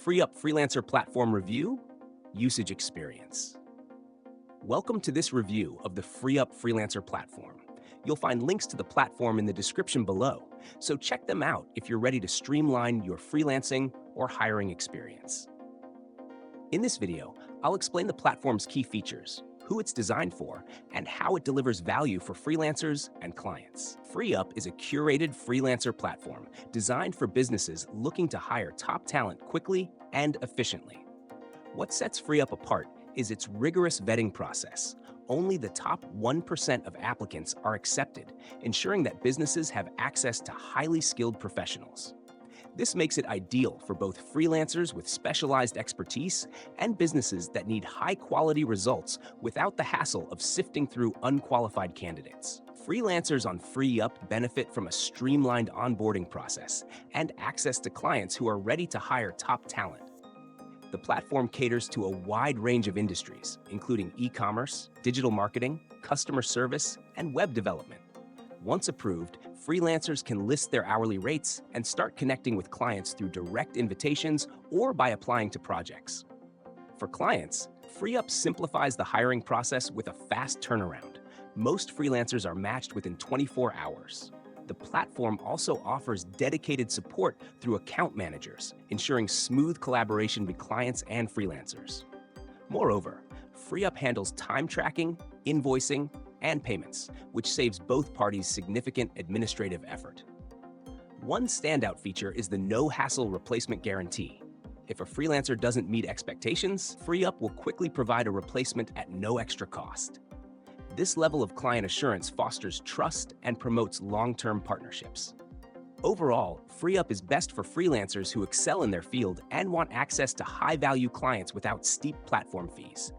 FreeeUp Freelancer platform review, usage experience. Welcome to this review of the FreeeUp Freelancer platform. You'll find links to the platform in the description below, so check them out if you're ready to streamline your freelancing or hiring experience. In this video, I'll explain the platform's key features, who it's designed for, and how it delivers value for freelancers and clients. FreeeUp is a curated freelancer platform designed for businesses looking to hire top talent quickly and efficiently. What sets FreeeUp apart is its rigorous vetting process. Only the top 1% of applicants are accepted, ensuring that businesses have access to highly skilled professionals. This makes it ideal for both freelancers with specialized expertise and businesses that need high-quality results without the hassle of sifting through unqualified candidates. Freelancers on FreeeUp benefit from a streamlined onboarding process and access to clients who are ready to hire top talent. The platform caters to a wide range of industries, including e-commerce, digital marketing, customer service, and web development. Once approved, freelancers can list their hourly rates and start connecting with clients through direct invitations or by applying to projects. For clients, FreeeUp simplifies the hiring process with a fast turnaround. Most freelancers are matched within 24 hours. The platform also offers dedicated support through account managers, ensuring smooth collaboration with clients and freelancers. Moreover, FreeeUp handles time tracking, invoicing, and payments, which saves both parties significant administrative effort. One standout feature is the no-hassle replacement guarantee. If a freelancer doesn't meet expectations, FreeeUp will quickly provide a replacement at no extra cost. This level of client assurance fosters trust and promotes long-term partnerships. Overall, FreeeUp is best for freelancers who excel in their field and want access to high-value clients without steep platform fees,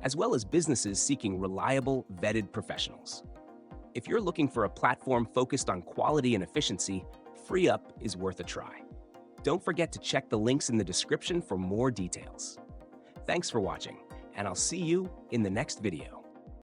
as well as businesses seeking reliable, vetted professionals. If you're looking for a platform focused on quality and efficiency, FreeeUp is worth a try. Don't forget to check the links in the description for more details. Thanks for watching, and I'll see you in the next video.